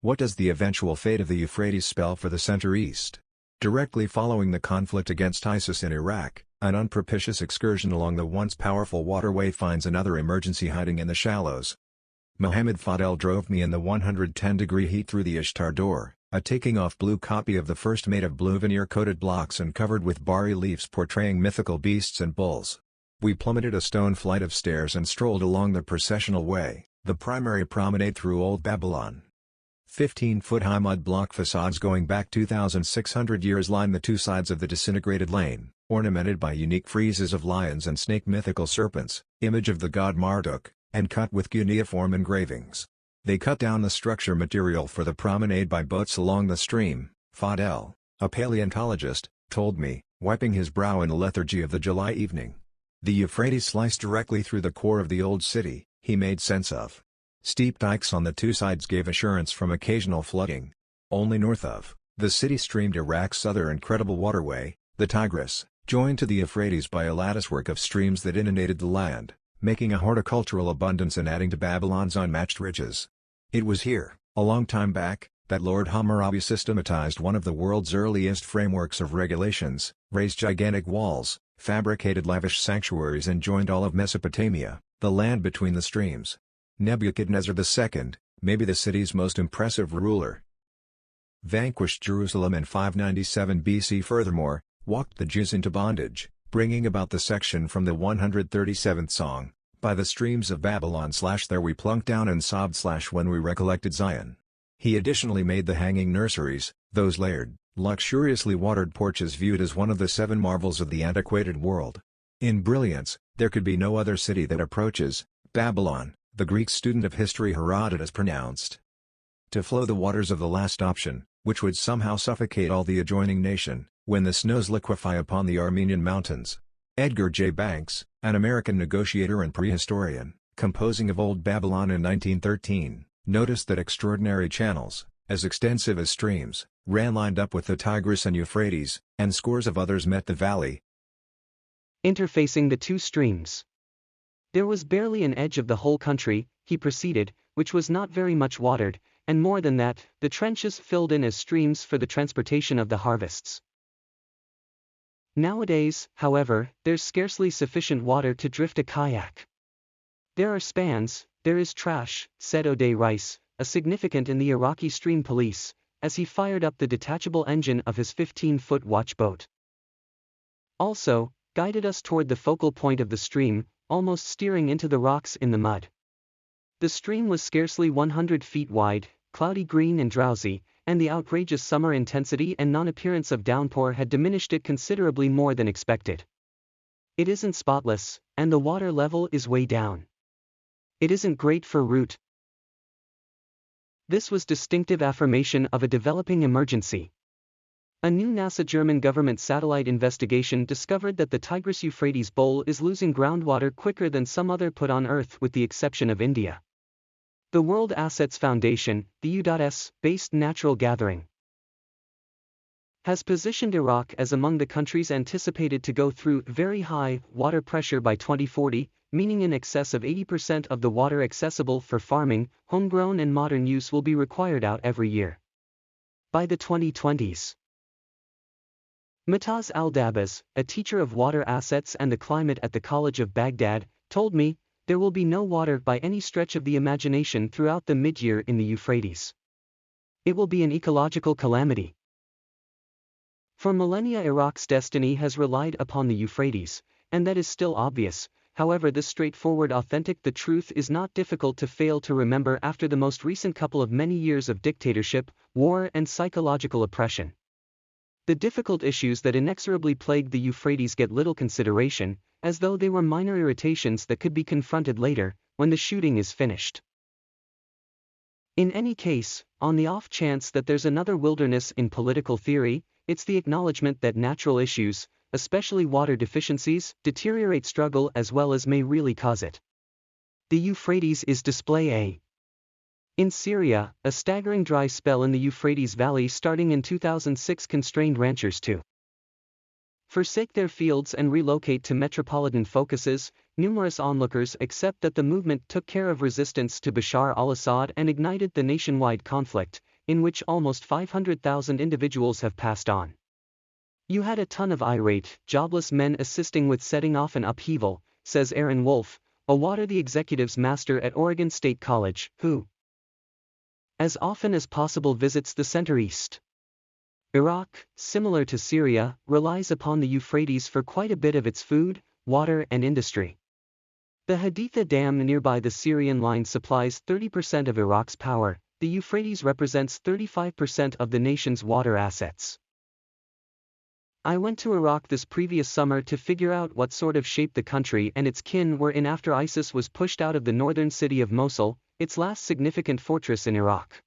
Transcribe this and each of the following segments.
What does the eventual fate of the Euphrates spell for the Center East? Directly following the conflict against ISIS in Iraq, an unpropitious excursion along the once powerful waterway finds another emergency hiding in the shallows. Mohammed Fadel drove me in the 110-degree heat through the Ishtar door, a taking-off blue copy of the first made of blue veneer-coated blocks and covered with bari leaves portraying mythical beasts and bulls. We plummeted a stone flight of stairs and strolled along the processional way, the primary promenade through Old Babylon. 15-foot-high mud block facades going back 2,600 years line the two sides of the disintegrated lane, ornamented by unique friezes of lions and snake mythical serpents, image of the god Marduk, and cut with cuneiform engravings. They cut down the structure material for the promenade by boats along the stream, Fadel, a paleontologist, told me, wiping his brow in the lethargy of the July evening. The Euphrates sliced directly through the core of the old city, he made sense of. Steep dikes on the two sides gave assurance from occasional flooding. Only north of, the city streamed Iraq's other incredible waterway, the Tigris, joined to the Euphrates by a latticework of streams that inundated the land, making a horticultural abundance and adding to Babylon's unmatched riches. It was here, a long time back, that Lord Hammurabi systematized one of the world's earliest frameworks of regulations, raised gigantic walls, fabricated lavish sanctuaries and joined all of Mesopotamia, the land between the streams. Nebuchadnezzar II, maybe the city's most impressive ruler, vanquished Jerusalem in 597 BC. Furthermore, walked the Jews into bondage, bringing about the section from the 137th song, by the streams of Babylon / there we plunked down and sobbed / when we recollected Zion. He additionally made the hanging nurseries, those layered, luxuriously watered porches viewed as one of the seven marvels of the antiquated world. In brilliance, there could be no other city that approaches Babylon, the Greek student of history Herodotus pronounced. To flow the waters of the last option, which would somehow suffocate all the adjoining nation, when the snows liquefy upon the Armenian mountains. Edgar J. Banks, an American negotiator and prehistorian, composing of Old Babylon in 1913, noticed that extraordinary channels, as extensive as streams, ran lined up with the Tigris and Euphrates, and scores of others met the valley, interfacing the two streams. There was barely an edge of the whole country, he proceeded, which was not very much watered, and more than that, the trenches filled in as streams for the transportation of the harvests. Nowadays, however, there's scarcely sufficient water to drift a kayak. There are spans, there is trash, said O'Day Rice, a significant in the Iraqi stream police, as he fired up the detachable engine of his 15-foot watchboat. Also, guided us toward the focal point of the stream, almost steering into the rocks in the mud. The stream was scarcely 100 feet wide, cloudy green and drowsy, and the outrageous summer intensity and non-appearance of downpour had diminished it considerably more than expected. It isn't spotless, and the water level is way down. It isn't great for route. This was distinctive affirmation of a developing emergency. A new NASA German government satellite investigation discovered that the Tigris-Euphrates bowl is losing groundwater quicker than some other put on Earth with the exception of India. The World Assets Foundation, the U.S.-based natural gathering, has positioned Iraq as among the countries anticipated to go through very high water pressure by 2040, meaning in excess of 80% of the water accessible for farming, homegrown and modern use will be required out every year by the 2020s. Mataz al-Dabas, a teacher of water assets and the climate at the College of Baghdad, told me, there will be no water by any stretch of the imagination throughout the mid-year in the Euphrates. It will be an ecological calamity. For millennia Iraq's destiny has relied upon the Euphrates, and that is still obvious. However, this straightforward authentic the truth is not difficult to fail to remember after the most recent couple of many years of dictatorship, war and psychological oppression. The difficult issues that inexorably plagued the Euphrates get little consideration, as though they were minor irritations that could be confronted later, when the shooting is finished. In any case, on the off chance that there's another wilderness in political theory, it's the acknowledgement that natural issues, especially water deficiencies, deteriorate struggle as well as may really cause it. The Euphrates is display A. In Syria, a staggering dry spell in the Euphrates Valley starting in 2006 constrained ranchers to forsake their fields and relocate to metropolitan focuses. Numerous onlookers accept that the movement took care of resistance to Bashar al-Assad and ignited the nationwide conflict, in which almost 500,000 individuals have passed on. You had a ton of irate, jobless men assisting with setting off an upheaval, says Aaron Wolf, a water the executives master at Oregon State College, who, as often as possible, visits the Center East. Iraq, similar to Syria, relies upon the Euphrates for quite a bit of its food, water and industry. The Haditha Dam nearby the Syrian line supplies 30% of Iraq's power. The Euphrates represents 35% of the nation's water assets. I went to Iraq this previous summer to figure out what sort of shape the country and its kin were in after ISIS was pushed out of the northern city of Mosul, its last significant fortress in Iraq.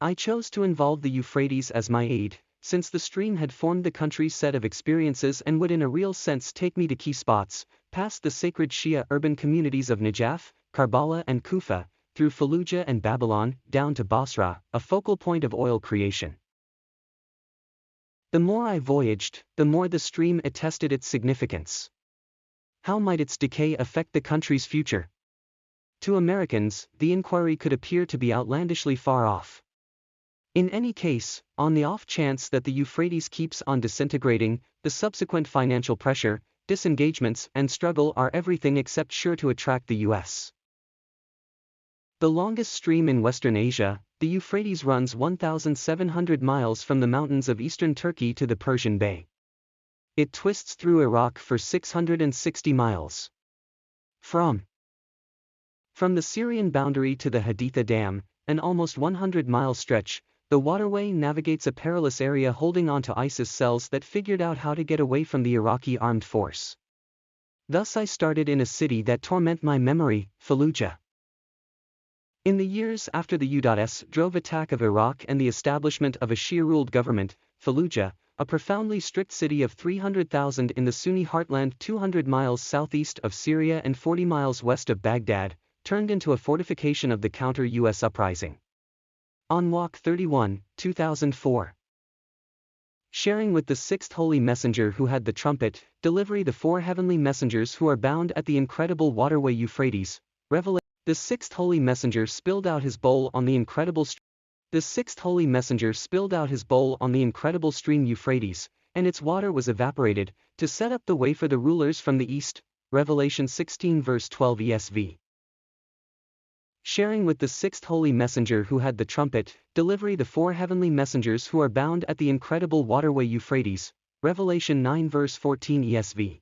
I chose to involve the Euphrates as my aid, since the stream had formed the country's set of experiences and would in a real sense take me to key spots, past the sacred Shia urban communities of Najaf, Karbala and Kufa, through Fallujah and Babylon, down to Basra, a focal point of oil creation. The more I voyaged, the more the stream attested its significance. How might its decay affect the country's future? To Americans, the inquiry could appear to be outlandishly far off. In any case, on the off chance that the Euphrates keeps on disintegrating, the subsequent financial pressure, disengagements, and struggle are everything except sure to attract the U.S. The longest stream in Western Asia, the Euphrates runs 1,700 miles from the mountains of eastern Turkey to the Persian Bay. It twists through Iraq for 660 miles. From the Syrian boundary to the Haditha Dam, an almost 100-mile stretch, the waterway navigates a perilous area holding on to ISIS cells that figured out how to get away from the Iraqi armed force. Thus I started in a city that torment my memory, Fallujah. In the years after the U.S. drove attack of Iraq and the establishment of a Shia-ruled government, Fallujah, a profoundly strict city of 300,000 in the Sunni heartland 200 miles southeast of Syria and 40 miles west of Baghdad, turned into a fortification of the counter-U.S. uprising. On Walk 31, 2004. Sharing with the sixth holy messenger who had the trumpet, delivery the four heavenly messengers who are bound at the incredible waterway Euphrates, Revelation. The sixth holy messenger spilled out his bowl on the incredible stream Euphrates, and its water was evaporated, to set up the way for the rulers from the east, Revelation 16 verse 12 ESV. Sharing with the sixth holy messenger who had the trumpet, delivery the four heavenly messengers who are bound at the incredible waterway Euphrates, Revelation 9 verse 14 ESV.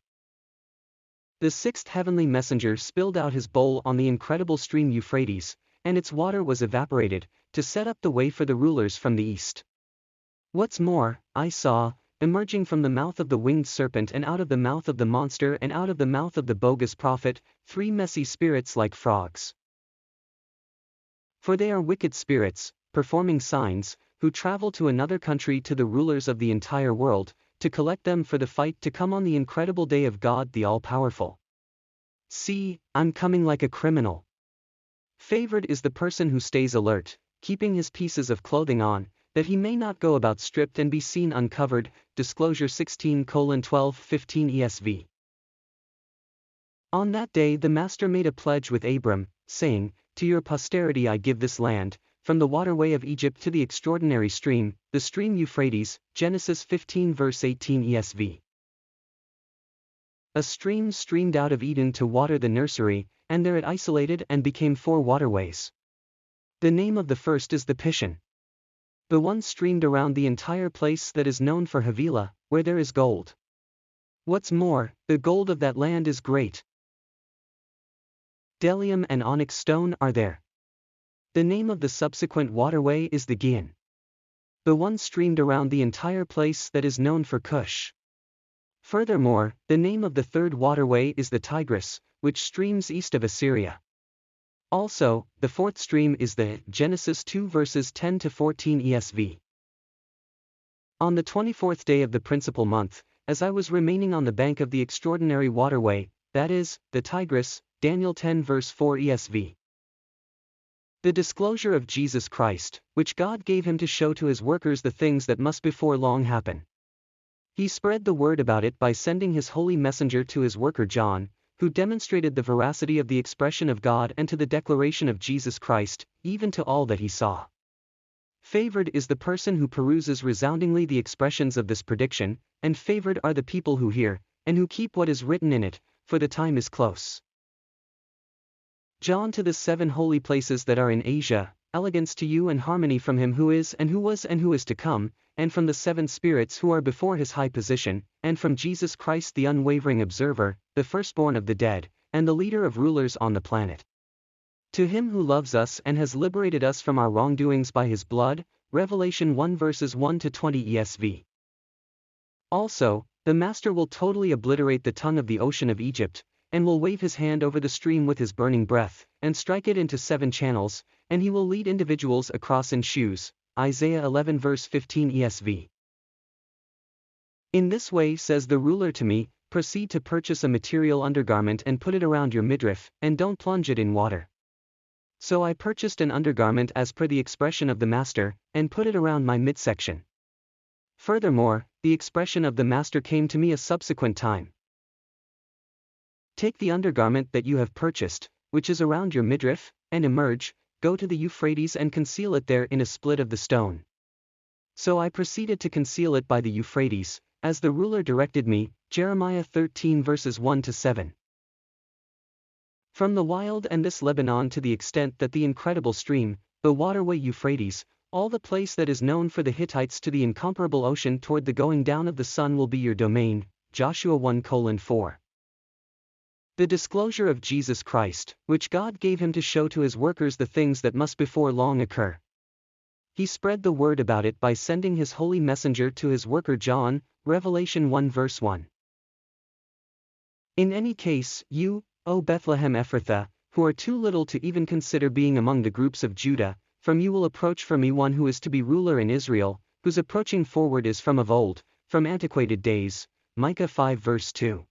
The sixth heavenly messenger spilled out his bowl on the incredible stream Euphrates, and its water was evaporated, to set up the way for the rulers from the east. What's more, I saw, emerging from the mouth of the winged serpent and out of the mouth of the monster and out of the mouth of the bogus prophet, three messy spirits like frogs. For they are wicked spirits, performing signs, who travel to another country to the rulers of the entire world, to collect them for the fight to come on the incredible day of God the All-Powerful. See, I'm coming like a criminal. Favored is the person who stays alert, keeping his pieces of clothing on, that he may not go about stripped and be seen uncovered, Disclosure 16:12-15 ESV. On that day the Master made a pledge with Abram, saying, To your posterity I give this land, from the waterway of Egypt to the extraordinary stream, the stream Euphrates, Genesis 15 verse 18 ESV. A stream streamed out of Eden to water the nursery, and there it isolated and became four waterways. The name of the first is the Pishon. The one streamed around the entire place that is known for Havilah, where there is gold. What's more, the gold of that land is great. Bdellium and onyx stone are there. The name of the subsequent waterway is the Gihon. The one streamed around the entire place that is known for Cush. Furthermore, the name of the third waterway is the Tigris, which streams east of Assyria. Also, the fourth stream is the Genesis 2 verses 10-14 ESV. On the 24th day of the principal month, as I was remaining on the bank of the extraordinary waterway, that is, the Tigris, Daniel 10 verse 4 ESV. The disclosure of Jesus Christ, which God gave him to show to his workers the things that must before long happen. He spread the word about it by sending his holy messenger to his worker John, who demonstrated the veracity of the expression of God and to the declaration of Jesus Christ, even to all that he saw. Favored is the person who peruses resoundingly the expressions of this prediction, and favored are the people who hear, and who keep what is written in it, for the time is close. John to the 7 holy places that are in Asia, elegance to you and harmony from him who is and who was and who is to come, and from the 7 spirits who are before his high position, and from Jesus Christ the unwavering observer, the firstborn of the dead, and the leader of rulers on the planet. To him who loves us and has liberated us from our wrongdoings by his blood, Revelation 1 verses 1 to 20 ESV. Also, the Master will totally obliterate the tongue of the ocean of Egypt, and will wave his hand over the stream with his burning breath, and strike it into 7 channels, and he will lead individuals across in shoes, Isaiah 11 verse 15 ESV. In this way says the ruler to me, proceed to purchase a material undergarment and put it around your midriff, and don't plunge it in water. So I purchased an undergarment as per the expression of the Master, and put it around my midsection. Furthermore, the expression of the Master came to me a subsequent time. Take the undergarment that you have purchased, which is around your midriff, and emerge, go to the Euphrates and conceal it there in a split of the stone. So I proceeded to conceal it by the Euphrates, as the ruler directed me, Jeremiah 13 verses 1 to 7. From the wild and this Lebanon to the extent that the incredible stream, the waterway Euphrates, all the place that is known for the Hittites to the incomparable ocean toward the going down of the sun will be your domain, Joshua 1:4. The disclosure of Jesus Christ, which God gave him to show to his workers the things that must before long occur. He spread the word about it by sending his holy messenger to his worker John, Revelation 1 verse 1. In any case, you, O Bethlehem Ephrathah, who are too little to even consider being among the groups of Judah, from you will approach for me one who is to be ruler in Israel, whose approaching forward is from of old, from antiquated days, Micah 5 verse 2.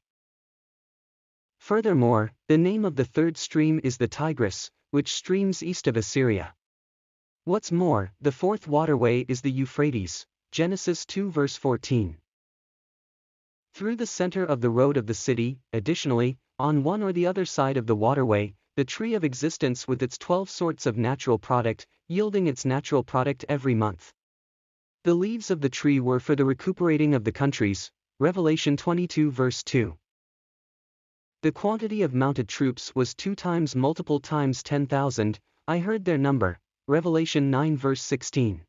Furthermore, the name of the 3rd stream is the Tigris, which streams east of Assyria. What's more, the 4th waterway is the Euphrates, Genesis 2 verse 14. Through the center of the road of the city, additionally, on one or the other side of the waterway, the tree of existence with its 12 sorts of natural product, yielding its natural product every month. The leaves of the tree were for the recuperating of the countries, Revelation 22 verse 2. The quantity of mounted troops was 2 times multiple times 10,000, I heard their number, Revelation 9 verse 16.